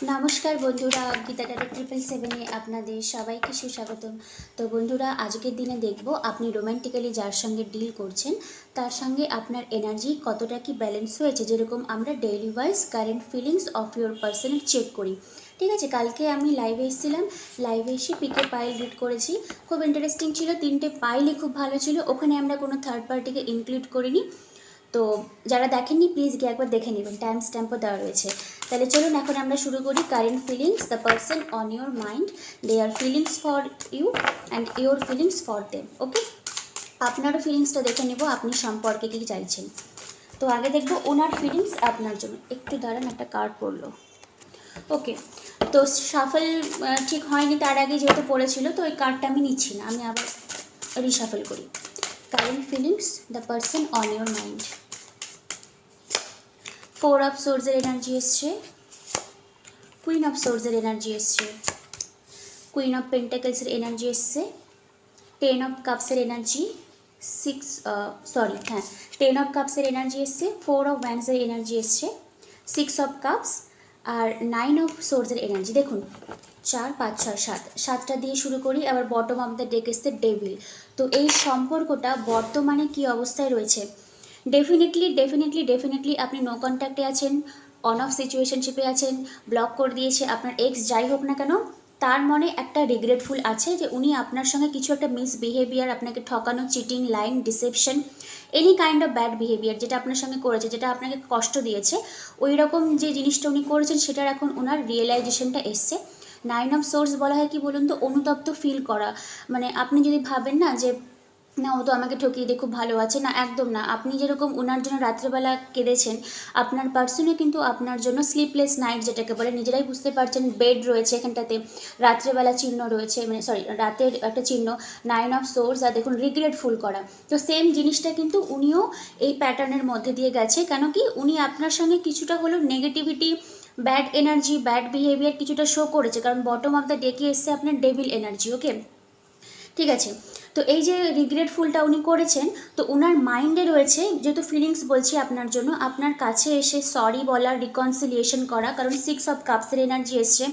নমস্কার বন্ধুরা, গীতা টাটা 777-এ আপনাদের সবাইকে সুস্বাগতম। তো বন্ধুরা, আজকের দিনে দেখব আপনি রোম্যান্টিক্যালি যার সঙ্গে ডিল করছেন তার সঙ্গে আপনার এনার্জি কতটা কি ব্যালেন্স হয়েছে। যেরকম আমরা daily wise current feelings of your পার্সনের চেক করি, ঠিক আছে। কালকে আমি লাইভে এসেছিলাম, লাইভে এসে পিকে পাইল রিড করেছি, খুব ইন্টারেস্টিং ছিল, 3টে পাইলই খুব ভালো ছিল। ওখানে আমরা কোনো থার্ড পার্টিকে ইনক্লুড করিনি। তো যারা দেখেননি প্লিজ গিয়ে একবার দেখে নেবেন, টাইম স্ট্যাম্পও দেওয়া রয়েছে। তাহলে চলুন এখন আমরা শুরু করি। Current feelings, the person on your mind, they are feelings for you and your feelings for them. Okay, আপনারও ফিলিংসটা দেখে নেব, আপনি সম্পর্কে কী চাইছেন। তো আগে দেখবো ওনার ফিলিংস আপনার জন্য। একটু দাঁড়ান, একটা কার্ড পড়লো। ওকে, তো শাফল ঠিক হয়নি, তার আগে যেহেতু পড়েছিল তো ওই কার্ডটা আমি নিচ্ছি না, আমি আবার রিশাফল করি। Current feelings, the person on your mind. 4 of সোর্সের এনার্জি এসছে, কুইন অফ সোর্সের এনার্জি এসছে, কুইন অফ পেন্টাকেলসের এনার্জি এসছে, 10 অফ কাপসের এনার্জি, 10 অফ কাপসের এনার্জি এসছে, 4 অফ ওয়ান্ডসের এনার্জি এসছে, 6 অফ কাপস আর 9 অফ সোর্সের এনার্জি। দেখুন 4 5 6 7, 7টা দিয়ে শুরু করি। আবার বটম অফ দ্য ডেক এসছে ডেভিল। তো এই সম্পর্কটা বর্তমানে কি অবস্থায় রয়েছে? ডেফিনেটলি আপনি নো কন্ট্যাক্টে আছেন, অন অফ সিচুয়েশনশিপে আছেন, ব্লক করে দিয়েছে আপনার এক্স, যাই হোক না কেন তার মনে একটা রিগ্রেটফুল আছে যে উনি আপনার সঙ্গে কিছু একটা মিসবিহেভিয়ার, আপনাকে ঠকানো, cheating, line, deception, any kind of bad behaviour যেটা আপনার সঙ্গে করেছে, যেটা আপনাকে কষ্ট দিয়েছে, ওই রকম যে জিনিসটা উনি করেছেন সেটার এখন ওনার রিয়েলাইজেশনটা এসছে। 9 অফ সোর্স বলা হয় কি বলুন তো, অনুতপ্ত ফিল করা। মানে আপনি যদি ভাবেন না যে না ও তো আমাকে ঠকিয়ে দিয়ে খুব ভালো আছে, না একদম না। আপনি যেরকম ওনার জন্য রাত্রেবেলা কেঁদেছেন, আপনার পার্সনও কিন্তু আপনার জন্য স্লিপলেস নাইট যেটাকে বলে, নিজেরাই বুঝতে পারছেন, বেড রয়েছে এখানটাতে, রাত্রেবেলা চিহ্ন রয়েছে, মানে রাতের একটা চিহ্ন, 9 অফ সোর্স, আর দেখুন রিগ্রেটফুল করা। তো সেম জিনিসটা কিন্তু উনিও এই প্যাটার্নের মধ্যে দিয়ে গেছে। কেন কি উনি আপনার সঙ্গে কিছুটা হলেও negativity, bad energy, bad behaviour কিছুটা শো করেছে, কারণ বটম অফ দ্য ডেকে এসছে আপনার ডেভিল এনার্জি। ওকে, ঠিক আছে। তো এই যে রিগ্রেটফুলটা উনি করেছেন, তো ওনার মাইন্ডে রয়েছে, যেহেতু ফিলিংস বলছি আপনার জন্য, আপনার কাছে এসে সরি বলার, রিকনসিলিয়েশন করা, কারণ 6 অফ কাপসের এনার্জি এসছে,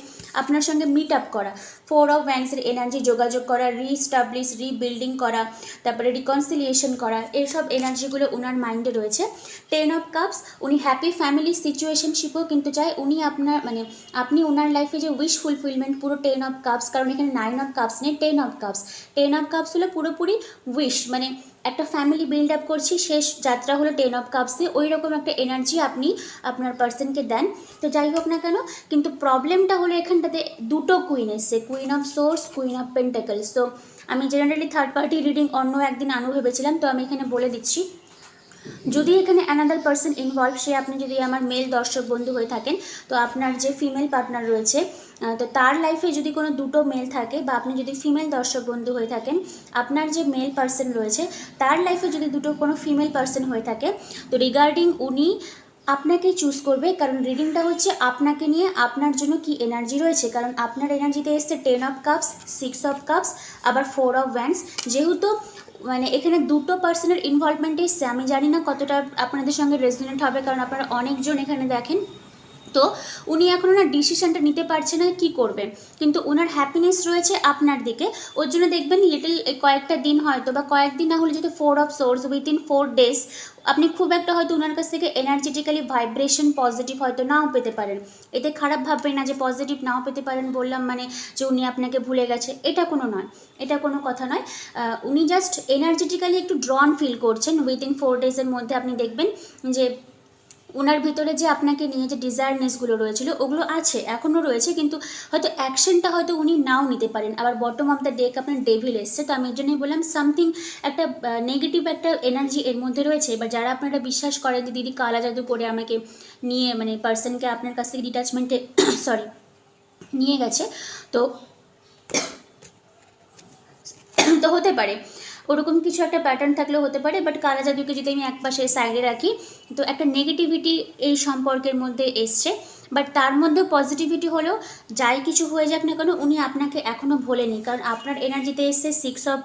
আপনার সঙ্গে মিট আপ করা, 4 অফ ওয়ান্ডসের এনার্জি, যোগাযোগ করা, রিস্টাবলিশ, রিবিল্ডিং করা, তারপরে রিকনসিলিয়েশন করা, এইসব এনার্জিগুলো ওনার মাইন্ডে রয়েছে। 10 অফ কাপস, উনি হ্যাপি ফ্যামিলি সিচুয়েশনশিপও কিন্তু চায়। উনি আপনার মানে আপনি ওনার লাইফে যে উইশ ফুলফিলমেন্ট, পুরো 10 অফ কাপস, কারণ এখানে 9 অফ কাপস নেই, 10 অফ কাপস। 10 অফ কাপস হলো পুরোপুরি উইশ, মানে একটা ফ্যামিলি বিল্ড আপ করছি, শেষ যাত্রা হলো 10 অফ কাপসে, ওই রকম একটা এনার্জি আপনি আপনার পার্সনকে দেন। তো যাই হোক না কেন, কিন্তু প্রবলেমটা হলো এখানটাতে দুটো কুইন এসছে, queen of swords, queen of pentacles. তো আমি জেনারেলি থার্ড পার্টি রিডিং অন্য একদিন আনু ভেবেছিলাম, তো আমি এখানে বলে দিচ্ছি, যদি এখানে অ্যানাদার পার্সন ইনভলভ, সে আপনি যদি আমার মেল দর্শক বন্ধু হয়ে থাকেন, তো আপনার যে ফিমেল পার্টনার রয়েছে, তো তার লাইফে যদি কোনো দুটো মেল থাকে, বা আপনি যদি ফিমেল দর্শক বন্ধু হয়ে থাকেন, আপনার যে মেল পার্সন রয়েছে তার লাইফে যদি দুটো কোনো ফিমেল পার্সন হয়ে থাকে, তো রিগার্ডিং উনি আপনাকেই চুজ করবে, কারণ রিডিংটা হচ্ছে আপনাকে নিয়ে, আপনার জন্য কি এনার্জি রয়েছে। কারণ আপনার এনার্জিতে এসছে 10 অফ কাপস, 6 অফ কাপস, আবার 4 অফ ওয়ান্ডস। যেহেতু মানে এখানে দুটো পার্সনের ইনভলভমেন্ট এসছে, আমি জানি না কতটা আপনাদের সঙ্গে রেজোনেট হবে, কারণ আপনারা অনেকজন এখানে দেখেন। তো উনি এখন ওনার ডিসিশনটা নিতে পারছে না কি করবে, কিন্তু ওনার হ্যাপিনেস রয়েছে আপনার দিকে। ওর জন্য দেখবেন লিটল কয়েকটা দিন হয়তো, বা কয়েকদিন না হলে যদি 4 অফ সোর্স, উইদিন 4 ডেজ আপনি খুব একটা হয়তো ওনার কাছ থেকে এনার্জেটিক্যালি ভাইব্রেশন পজিটিভ হয়তো নাও পেতে পারেন। এতে খারাপ ভাববেন না যে পজিটিভ নাও পেতে পারেন বললাম মানে যে উনি আপনাকে ভুলে গেছে, এটা কোনো নয়, এটা কোনো কথা নয়। উনি জাস্ট এনার্জেটিক্যালি একটু ড্রন ফিল করছেন। উইদিন 4 ডেজের মধ্যে আপনি দেখবেন যে ওনার ভিতরে যে আপনাকে নিয়ে যে ডিজায়ারনেসগুলো রয়েছিল ওগুলো আছে, এখনও রয়েছে, কিন্তু হয়তো অ্যাকশনটা হয়তো উনি নাও নিতে পারেন। আবার বটম অফ দ্য ডেক আপনার ডেভিল এসছে, তো আমি এর জন্যই বললাম সামথিং একটা নেগেটিভ একটা এনার্জি এর মধ্যে রয়েছে। এবার যারা আপনারা বিশ্বাস করেন যে দিদি কালা জাদু করে আমাকে নিয়ে, মানে পার্সনকে আপনার কাছ থেকে ডিট্যাচমেন্টে নিয়ে গেছে, তো তো হতে পারে ওরকম কিছু একটা প্যাটার্ন থাকলেও হতে পারে। বাট কালা জাদুকে যদি আমি একপাশে সাইডে রাখি, তো একটা নেগেটিভিটি এই সম্পর্কের মধ্যে এসছে। বাট তার মধ্যে পজিটিভিটি হলো, যাই কিছু হয়ে যাক না কেন উনি আপনাকে এখনও ভোলেনি, কারণ আপনার এনার্জিতে এসছে 6 অফ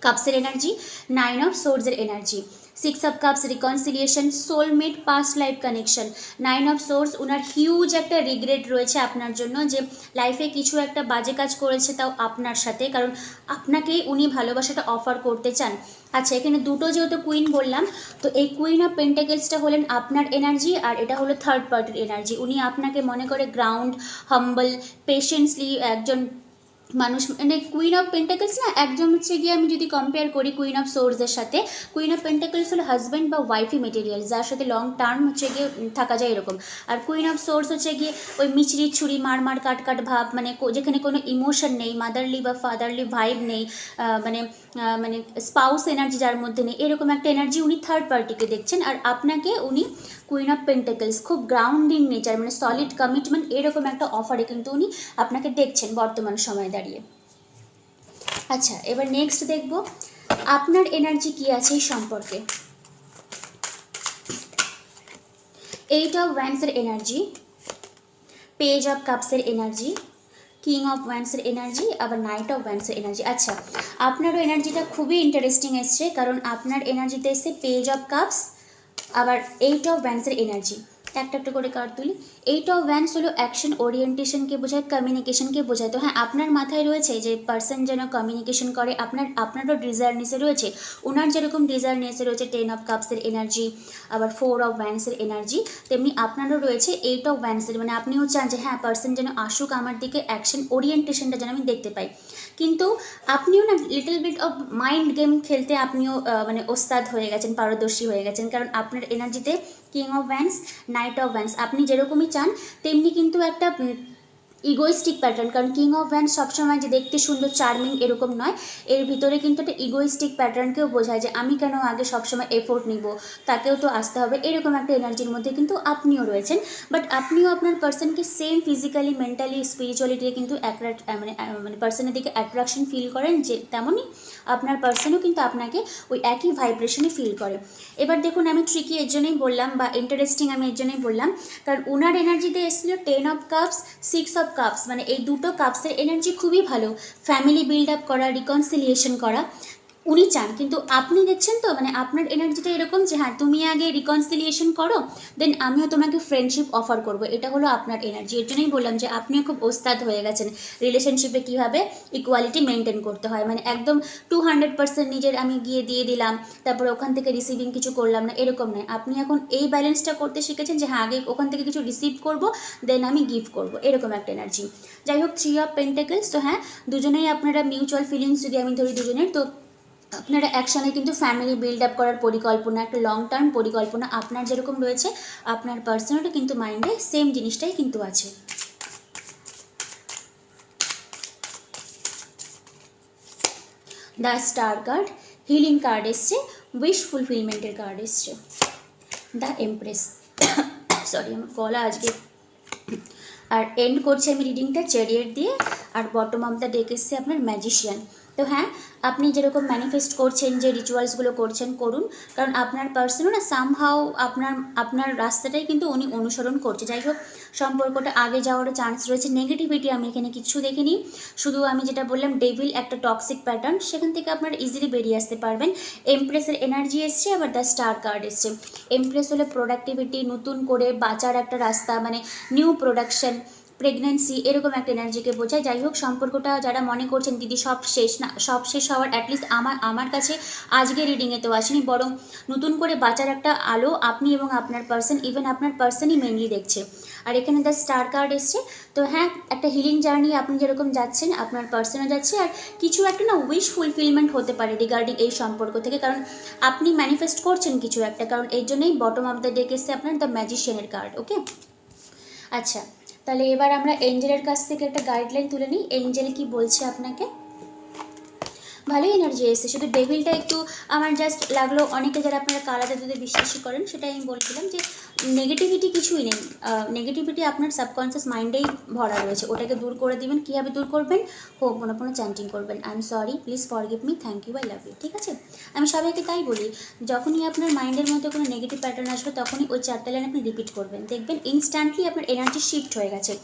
কাপসের এনার্জি, 9 অফ সোর্সের energy. Six of cups reconciliation, soulmate, past life connection, nine of swords. Owner huge একটা রিগ্রেট রয়েছে আপনার জন্য, যে লাইফে কিছু একটা বাজে কাজ করেছে, তাও আপনার সাথে, কারণ আপনাকেই উনি ভালোবাসাটা অফার করতে চান। আচ্ছা, এখানে দুটো যেহেতু কুইন বললাম, তো এই কুইন অফ পেন্টাকেলসটা হলেন আপনার এনার্জি, আর এটা হলো থার্ড পার্টির এনার্জি। উনি আপনাকে মনে করে গ্রাউন্ড, হাম্বল, পেশেন্সলি একজন মানুষ, মানে কুইন অফ পেন্টাকেলস না, একজন হচ্ছে গিয়ে আমি যদি কম্পেয়ার করি কুইন অফ সোর্সের সাথে, কুইন অফ পেন্টাকেলস হলো হাজব্যান্ড বা ওয়াইফি মেটেরিয়াল, যার সাথে লং টার্ম হচ্ছে গিয়ে থাকা যায় এরকম। আর কুইন অফ সোর্স হচ্ছে গিয়ে ওই মিচড়ি ছুরি মার কাট ভাব, মানে যেখানে কোনো ইমোশন নেই, মাদারলি বা ফাদারলি ভাইব নেই, মানে মানে স্পাউস এনার্জি যার মধ্যে নেই, এরকম একটা এনার্জি উনি থার্ড পার্টিকে দেখছেন। আর আপনাকে উনি কুইন অফ পেন্টাকেলস, খুব গ্রাউন্ডিং নেচার, মানে সলিড কমিটমেন্ট, এরকম একটা অফারে কিন্তু উনি আপনাকে দেখছেন বর্তমান সময়ে দাঁড়িয়ে। আচ্ছা, এবার নেক্সট দেখব আপনার এনার্জি কি আছে এই সম্পর্কে। এইট অফ ওয়ান্ডসের এনার্জি, পেজ অফ কাপসের এনার্জি, কিং অফ ওয়ান্ডসের এনার্জি, আবার নাইট অফ ওয়ান্ডসের এনার্জি। আচ্ছা, আপনারও এনার্জিটা খুবই ইন্টারেস্টিং এসছে, কারণ আপনার এনার্জিতে এসছে পেজ অফ কাপস, আবার এইট অফ ওয়ান্ডসের এনার্জি। একটা একটা করে কার্ড তুলি। এইট অফ ওয়ান্ডস হলো অ্যাকশন ওরিয়েন্টেশনকে বোঝায়, কমিউনিকেশনকে বোঝায়। তো হ্যাঁ, আপনার মাথায় রয়েছে যে পার্সন যেন কমিউনিকেশন করে, আপনারও ডিজায়ারনেসে রয়েছে, ওনার যেরকম ডিজায়ারনেসে রয়েছে টেন অফ কাপসের এনার্জি, আবার ফোর অফ ওয়ান্ডসের এনার্জি, তেমনি আপনারও রয়েছে এইট অফ ওয়ান্ডসের, মানে আপনিও চান যে হ্যাঁ পার্সন যেন আসুক আমার দিকে, অ্যাকশন ওরিয়েন্টেশনটা যেন আমি দেখতে পাই। কিন্তু আপনিও না little bit of mind game খেলতে আপনিও মানে ওস্তাদ হয়ে গেছেন, পারদর্শী হয়ে গেছেন, কারণ আপনার এনার্জিতে king of wands, knight of wands, আপনি যেরকমই চান তেমনি কিন্তু একটা ইগোইস্টিক প্যাটার্ন, কারণ কিং অফ ওয়ান্ডস সবসময় যে দেখতে সুন্দর চার্মিং এরকম নয়, এর ভিতরে কিন্তু একটা ইগোইস্টিক প্যাটার্নকেও বোঝায়, যে আমি কেন আগে সবসময় এফোর্ট নিব, তাকেও তো আসতে হবে, এরকম একটা এনার্জির মধ্যে কিন্তু আপনিও রয়েছেন। বাট আপনিও আপনার পার্সনকে সেম ফিজিক্যালি, মেন্টালি, স্পিরিচুয়ালিটিতে কিন্তু মানে পার্সনের দিকে অ্যাট্রাকশন ফিল করেন, যে তেমনই আপনার পার্সনও কিন্তু আপনাকে ওই একই ভাইব্রেশনে ফিল করে। এবার দেখুন, আমি ট্রিকি এর জন্যই বললাম, বা ইন্টারেস্টিং আমি এর জন্যই বললাম, কারণ ওনার এনার্জিতে এসেছিল ten of cups, six of cups, মানে এই দুটো কাপসের এনার্জি খুবই ভালো, ফ্যামিলি বিল্ড আপ করা, রিকনসিলিয়েশন করা উনি চান। কিন্তু আপনি দেখছেন তো, মানে আপনার এনার্জিটা এরকম যে হ্যাঁ তুমি আগে রিকনসিলিয়েশন করো, দেন আমিও তোমাকে ফ্রেন্ডশিপ অফার করব, এটা হলো আপনার এনার্জি। এর জন্যই বললাম যে আপনিও খুব ওস্তাদ হয়ে গেছেন রিলেশনশিপে কীভাবে ইকুয়ালিটি মেনটেন করতে হয়, মানে একদম 200% নিজের আমি গিয়ে দিয়ে দিলাম, তারপরে ওখান থেকে রিসিভিং কিছু করলাম না, এরকম নয়। আপনি এখন এই ব্যালেন্সটা করতে শিখেছেন, যে হ্যাঁ আগে ওখান থেকে কিছু রিসিভ করব, দেন আমি গিভ করব, এরকম একটা এনার্জি। যাই হোক, থ্রি অফ পেন্টাকেলস, তো হ্যাঁ দুজনেই আপনারা মিউচুয়াল ফিলিংস যদি আমি ধরি দুজনের, তো আপনারা একসঙ্গে কিন্তু ফ্যামিলি বিল্ড আপ করার পরিকল্পনা, একটা লং টার্ম পরিকল্পনা আপনার যেরকম রয়েছে, আপনার পার্সোনালটা কিন্তু মাইন্ডে সেম জিনিসটাই কিন্তু আছে। The star card, healing card এসছে, উইশ ফুলফিলমেন্টের কার্ড এসছে, দ্য এমপ্রেস। সরি, আমার গলা আজকে। আর এন্ড করছি আমি রিডিংটা চ্যারিয়েট দিয়ে, আর বটম অফ দ্য ডেক এসছে আপনার ম্যাজিশিয়ান। তো হ্যাঁ, আপনি যেরকম ম্যানিফেস্ট করছেন, যে রিচুয়ালসগুলো করছেন করুন, কারণ আপনার পার্সনও না সামহাও আপনার রাস্তাটাই কিন্তু উনি অনুসরণ করছে। যাই হোক, সম্পর্কটা আগে যাওয়ারও চান্স রয়েছে। নেগেটিভিটি আমি এখানে কিছু দেখিনি, শুধু আমি যেটা বললাম ডেভিল একটা টক্সিক প্যাটার্ন, সেখান থেকে আপনারা ইজিলি বেরিয়ে আসতে পারবেন। এমপ্রেসের এনার্জি এসছে, আবার দ্য স্টার কার্ড এসছে। এমপ্রেস হলে প্রোডাক্টিভিটি, নতুন করে বাঁচার একটা রাস্তা, মানে নিউ প্রোডাকশন, প্রেগনেন্সি, এরকম একটা এনার্জিকে বোঝায়। যাই হোক, সম্পর্কটা যারা মনে করছেন দিদি সব শেষ, না সব শেষ হওয়ার অ্যাটলিস্ট আমার কাছে আজকে রিডিংয়ে তো আসেনি, বরং নতুন করে বাঁচার একটা আলো আপনি এবং আপনার পার্সন, ইভেন আপনার পার্সনই মেনলি দেখছে। আর এখানে দ্য স্টার কার্ড এসছে। তো হ্যাঁ, একটা হিলিং জার্নি আপনি যেরকম যাচ্ছেন, আপনার পার্সনও যাচ্ছে, আর কিছু একটা না উইশ ফুলফিলমেন্ট হতে পারে রিগার্ডিং এই সম্পর্ক থেকে, কারণ আপনি ম্যানিফেস্ট করছেন কিছু একটা, কারণ এর জন্যই বটম অফ দ্য ডেক এসছে আপনার দ্য ম্যাজিশিয়ানের কার্ড। ওকে, আচ্ছা, তাহলে এবার আমরা এঞ্জেলের কাছ থেকে একটা গাইডলাইন তুলে নিই, এঞ্জেল কি বলছে আপনাকে। ভালোই এনার্জি এসেছে, শুধু ডেভিলটা একটু আমার জাস্ট লাগলো, অনেকে যারা আপনারা কালা জাদুতে বিশ্বাসী করেন, সেটাই আমি বলছিলাম যে নেগেটিভিটি কিছুই নেই, নেগেটিভিটি আপনার সাবকনসিয়াস মাইন্ডেই ভরা রয়েছে, ওটাকে দূর করে দিবেন। কীভাবে দূর করবেন? হোপোনোপোনো চ্যান্টিং করবেন, I am sorry, please forgive me, thank you, I love you. ঠিক আছে, আমি সবাইকে তাই বলি, যখনই আপনার মাইন্ডের মধ্যে কোনো নেগেটিভ প্যাটার্ন আসবে, তখনই ওই 4টা লাইন আপনি রিপিট করবেন, দেখবেন ইনস্ট্যান্টলি আপনার এনার্জি শিফট হয়ে গেছে।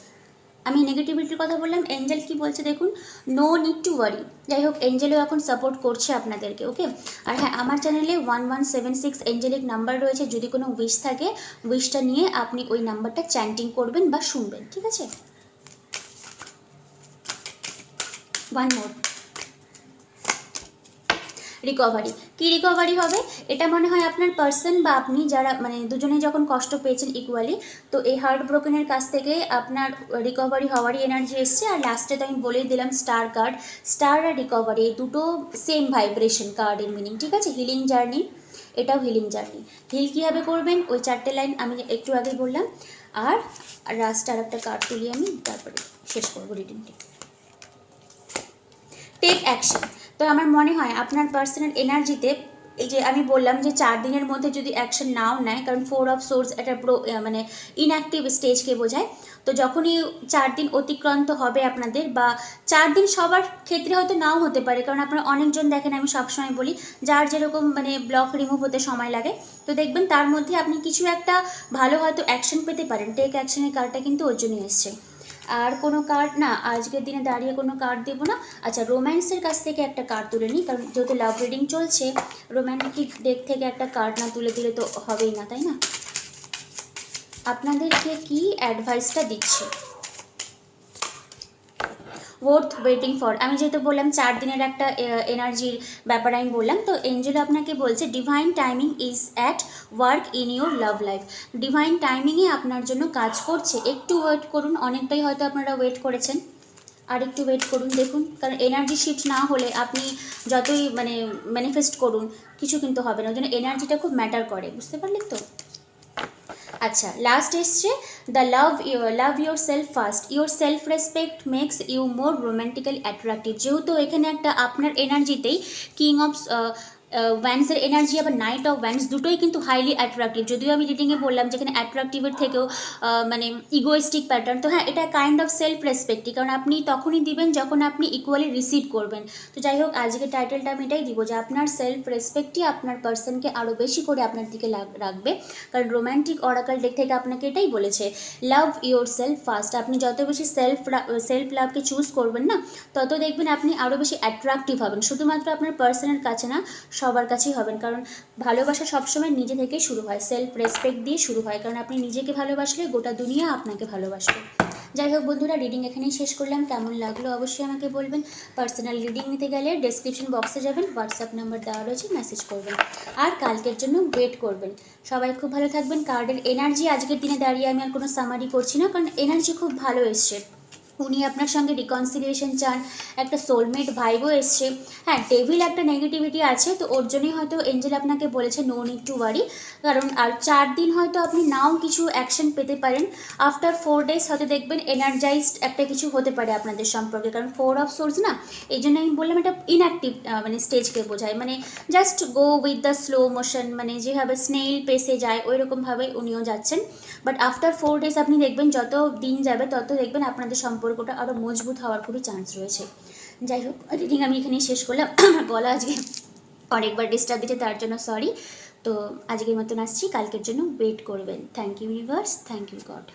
আমি নেগেটিভিটির কথা বললাম, এঞ্জেল কি বলছে দেখুন, নো নিড টু ওয়ারি। যাই হোক, এঞ্জেলও এখন সাপোর্ট করছে আপনাদেরকে, ওকে। আর হ্যাঁ, আমার চ্যানেলে 1176 এঞ্জেলিক নাম্বার রয়েছে, যদি কোনো উইশ থাকে উইশটা নিয়ে আপনি ওই নাম্বারটা চ্যান্টিং করবেন বা শুনবেন, ঠিক আছে। One more, recovery. কি রিকভারি হবে? এটা মনে হয় আপনার পার্সন বা আপনি যারা মানে দুজনে যখন কষ্ট পেয়েছেন ইকুয়ালি, তো এই হার্ট ব্রোকেনের কাছ থেকে আপনার রিকভারি হওয়ারই এনার্জি এসছে। আর লাস্টে তো আমি বলেই দিলাম স্টার কার্ড, স্টার আর রিকভারি এই দুটো সেম ভাইব্রেশন কার্ডের মিনিং, ঠিক আছে। হিলিং জার্নি, এটাও হিলিং জার্নি। হিল কীভাবে করবেন ওই 4টে লাইন আমি একটু আগেই বললাম। আর লাস্ট আর একটা কার্ড তুলি আমি, তারপরে শেষ করবো রিডিংটি। Take action. তো আমার মনে হয় আপনার পার্সোনাল এনার্জিতে এই যে আমি বললাম যে 4 দিনের মধ্যে যদি অ্যাকশন নাও নেয়, কারণ 4 অফ সোর্স একটা মানে ইনঅ্যাক্টিভ স্টেজকে বোঝায়। তো যখনই 4 দিন অতিক্রান্ত হবে আপনাদের, বা 4 দিন সবার ক্ষেত্রে হয়তো নাও হতে পারে, কারণ আপনারা অনেকজন দেখেন, আমি সবসময় বলি যার যেরকম মানে ব্লক রিমুভ হতে সময় লাগে, তো দেখবেন তার মধ্যে আপনি কিছু একটা ভালো হয়তো অ্যাকশন পেতে পারেন। টেক অ্যাকশনের কার্ডটা কিন্তু ওর জন্যই এসছে। আর কোনো কার্ড না, আজকের দিনে দাঁড়িয়ে কোনো কার্ড দেবো না। আচ্ছা, রোম্যান্সের কাছ থেকে একটা কার্ড তুলে নিই, কারণ যেহেতু লাভ রিডিং চলছে, রোম্যান্টিক ডেক থেকে একটা কার্ড না তুলে দিলে তো হবেই না, তাই না। আপনাদেরকে কি অ্যাডভাইসটা দিচ্ছে? Worth waiting for. আমি যেহেতু বললাম 4 দিনের একটা এনার্জির ব্যাপার আমি বললাম, তো এঞ্জেল আপনাকে বলছে divine timing is at work in your love life. Divine টাইমিংয়ে আপনার জন্য কাজ করছে, একটু ওয়েট করুন। অনেকটাই হয়তো আপনারা ওয়েট করেছেন, আর একটু ওয়েট করুন, দেখুন। কারণ এনার্জি শিফট না হলে আপনি যতই মানে ম্যানিফেস্ট করুন কিছু কিন্তু হবে না, ওই জন্য এনার্জিটা খুব ম্যাটার করে, বুঝতে পারলেন তো। আচ্ছা, লাস্ট এসছে the love yourself first, yourself respect makes you more romantically attractive. যেহেতু এখানে একটা আপনার এনার্জিতেই কিং অফ ওয়ান্সের এনার্জি আবার নাইট অফ ওয়ান্স দুটোই কিন্তু হাইলি অ্যাট্রাক্টিভ। যদিও আমি রিডিংয়ে বললাম যেখানে অ্যাট্রাক্টিভের থেকেও মানে ইগোয়েস্টিক প্যাটার্ন, তো হ্যাঁ এটা কাইন্ড অফ সেলফ রেসপেক্টই, কারণ আপনি তখনই দিবেন যখন আপনি ইকুয়ালি রিসিভ করবেন। তো যাই হোক, আজকে টাইটেলটা আমি এটাই দিব যে আপনার সেলফ রেসপেক্টই আপনার পার্সনকে আরও বেশি করে আপনার দিকে রাখবে। কারণ রোম্যান্টিক অরাকাল ডেক থেকে আপনাকে এটাই বলেছে, লাভ ইউর সেলফ ফার্স্ট। আপনি যত বেশি সেলফ লাভকে চুজ করবেন না, তত দেখবেন আপনি আরও বেশি অ্যাট্রাক্টিভ হবেন। শুধুমাত্র আপনার পার্সনের কাছে না, সবার কাছেই হবেন। কারণ ভালোবাসা সবসময় নিজে থেকেই শুরু হয়, সেলফ রেসপেক্ট দিয়ে শুরু হয়। কারণ আপনি নিজেকে ভালোবাসলে গোটা দুনিয়া আপনাকে ভালোবাসবে। যাই হোক বন্ধুরা, রিডিং এখানেই শেষ করলাম। কেমন লাগলো অবশ্যই আমাকে বলবেন। পার্সোনাল রিডিং নিতে গেলে ডেসক্রিপশন বক্সে যাবেন, হোয়াটসঅ্যাপ নাম্বার দেওয়া রয়েছে, মেসেজ করবেন। আর কালকের জন্য ওয়েট করবেন। সবাই খুব ভালো থাকবেন। কার্ডের এনার্জি আজকের দিনে দাঁড়িয়ে আমি আর কোনো সামারি করছি না, কারণ এনার্জি খুব ভালো এসছে। উনি আপনার সঙ্গে রিকনসিলিয়েশন চান, একটা সোলমেট ভাইবও এসছে। হ্যাঁ, ডেভিল একটা নেগেটিভিটি আছে, তো ওর জন্যই হয়তো এঞ্জেল আপনাকে বলেছে নো নিড টু ওয়ারি। কারণ আর 4 দিন হয়তো আপনি নাও কিছু অ্যাকশন পেতে পারেন। আফটার 4 ডেজ হয়তো দেখবেন এনার্জাইজড একটা কিছু হতে পারে আপনাদের সম্পর্কে, কারণ 4 অফ সোর্স না, এই জন্য আমি বললাম এটা ইনঅ্যাক্টিভ মানে স্টেজকে বোঝায়, মানে just go with the slow motion, মানে যেভাবে স্নেইল পেসে যায় ওই রকমভাবে উনিও যাচ্ছেন। বাট আফটার 4 ডেজ আপনি দেখবেন যত দিন যাবে তত দেখবেন আপনাদের সম্পর্কটা আরও মজবুত হওয়ার খুবই চান্স রয়েছে। যাই হোক, রিডিং আমি এখানেই শেষ করলাম। আমার গলা আজকে অনেকবার ডিস্টার্ব দিচ্ছে, তার জন্য সরি। তো আজকের মতন আসছি, কালকের জন্য ওয়েট করবেন। Thank you universe, thank you god.